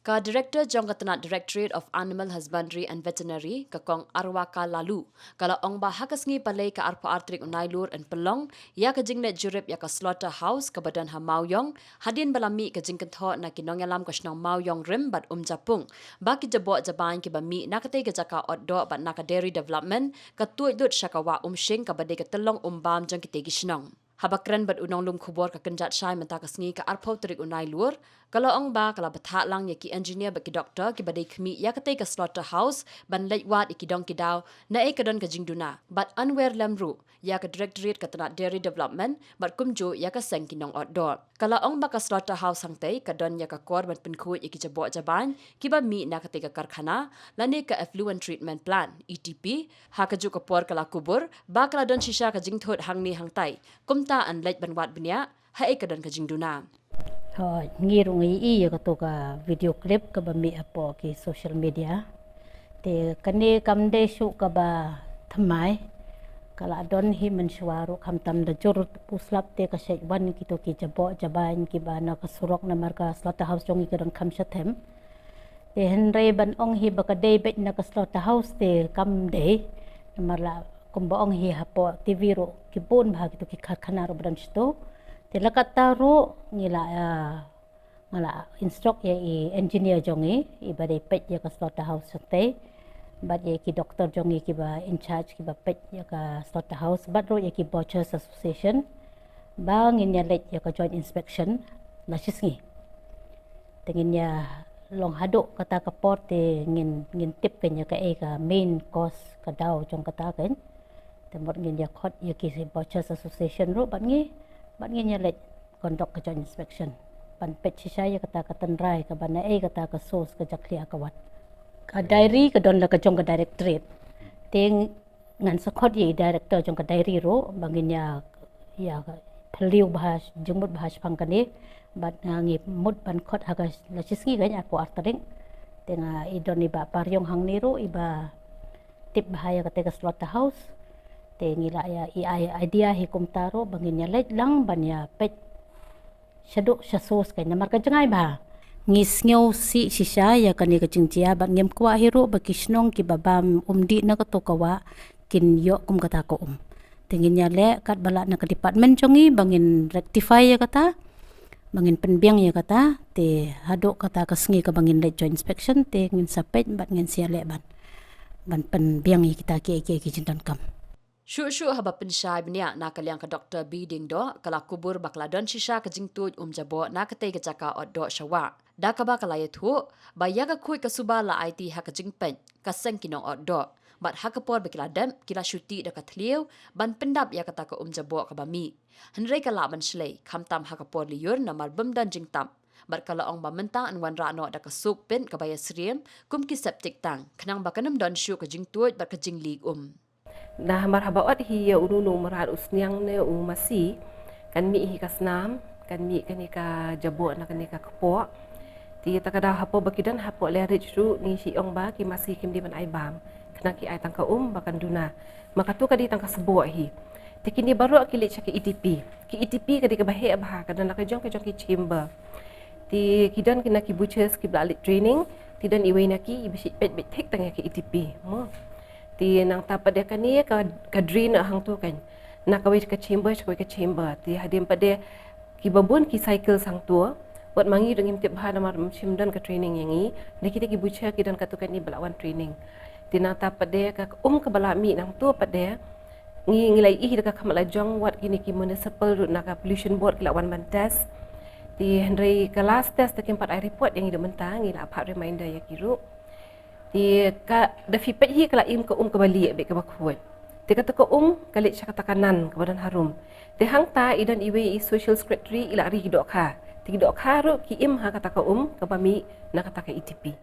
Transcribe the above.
Ka Director Jong Katanat Directorate of Animal Husbandry and Veterinary kakong Arwaka Lalu. Kala ong ba hakasngi palay ka arpa artrik unaylur and pelong ya ka jingnet jurip ya ka slaughterhouse ka badan ha mauyong hadin balami ka jingkentho na kinongyalam ka shnong mauyong rim bat japung. Baki jabo jaban ki bami nakatay ka jaka oddo bat naka dairy development ka tuidut syakawa shing ka badai ka telong bam jang kitegi shnong. Habakran bat unong lum kubor ka kenjat syai mentakasngi ka arpau terik unai lur. Kalau ong ba kala batha lang ya ki engineer ba ki doktor ki badai kmi ya katay ka slaughterhouse ban leitwat ikidong kidaw na kadon ka jingduna. Bat unwear lamru ya ka directorate ka tanat dairy development bat kumjo ya ka seng kinong outdoor. Kalau ong ba ka slaughterhouse hangtay kadon ya ka kor ban penkut iki jabo jaban ki ba mi na katay ka karkhana lani ka effluent treatment plant ETP ha ka ju ka por kala kubur ba kala don shisha ka jingthot hangni hangtai kumta an leit ban wat bnya ha kadon ka jingduna. Ngirung i ka video clip ka ba mi apo ki social media te kani kamde shu ka ba thamai kala don hi mensuaru kam tam da jur puslap te ka shek wan ki to ki jabo jaban ki ba na ka surok na marka slaughterhouse jong ki don kam shathem te henre ban ong hi ba ka day bet na ka slaughterhouse te kam day marla kumba ong hi hapo tv ro ki bon ba ki to ki karkhana ro bran sto te lakat taru ngala instruct ya engineer jongi ibade pet ya ka slaughterhouse te but ya ki doctor jongi ki ba in charge ki ba pet ya ka slaughterhouse but ro ya ki butchers association bang in ya let ya ka joint inspection la shisngi tengin ya long hadok kata ka port te ngin tip kan ya ka main course ka daw jong kata kan temot ngin ya khot ya ki butchers association ro bat ngi ya let conduct ka joint inspection pan pet shisaya kata ka tanrai ka bana kata ka sos ka jaklia ka wat ka diary ka don la ka jong ka directorate teng ngan sakot ye director jong ka diary ro bangin ya phaliu bahas jumut bahas pangkani bat ngi mut ban khot haga la chisngi ga nya ko artaring tenga idoni ba paryong hang niru iba tip bahaya ka te ka slaughterhouse tengila ya idea hi kumtaro bangin ya let lang ban ya pet shaduk shasos kay namar ka jangay ba ngis ngyaw si shisha ya kani ka jingjiya ban ngem kwa hiro ba kishnong ki babam umdi na ka tokawa kin yo kum kata ko tengin ya le kat bala na ka department jongi bangin rectify ya kata bangin penbiang ya kata te hadok kata ka sngi ka bangin let joint inspection te ngin sapet bat ngin sia le ban penbiang ya kita ki jindan kam. Shu haba pensyai bnia na kalyang ka Dr. B ding do kala kubur bakla don shisha ka jingtuj jabo na katay ka jaka oddo shawa. Da ka ba kalayat hu ba yaga kuy ka suba la IT ha ka jingpen ka seng kinong oddo. Bat ha ka por bakla dem kila syuti da ka tliw ban pendap ya kata ka jabo ka bami. Henry ka laban shlay kamtam ha ka por liyur na marbem dan jingtam. Bat kala ong mamenta an wan rano da ka suk pen ka bayas riem kum ki septic tang kenang bakanam don shu ka jingtuj bat ka jinglig Nah marhabaat hi ya ununu marhat usniang ne masih kan mi hi kasnam kan mi kan ka jabo na kan ka kepo ti takada hapo bakidan hapo le ru ni si ong ba ki masih kim di ban ai bam kena ki ai tangka bakan duna maka tu kadi tangka sebo hi ti kini baru akili cak ki ETP kadi ka bahe bah kan nak jong ki chamber ti kidan kena ki butchers ki balik training ti dan iwe na ki bisi pet tek tang ki ETP mo ti nang tapat dia kan ni ka drain hang tu kan nak kawai ka chamber ti hadim pada ki babun ki cycle sang tu buat mangi dengan tip bahan amar simdan ka training yang ni kita ki bucha ki dan katukan ni belawan training ti nang tapat dia ka ka balami nang tu pada ngilai ka kamala jong wat kini ki municipal nak pollution board ki lawan ban test ti Henry ka last test takim pat ai report yang ida mentang ngila apa reminder ya kiru ti ka da fipet hi kala im ka bali be ka bakuat ti kata ka kali cakata kanan ka badan harum ti hang ta idan iwe social secretary ila ri dok ha ti dok ha ro ki im ha kata ka ka bami na kata ka ETP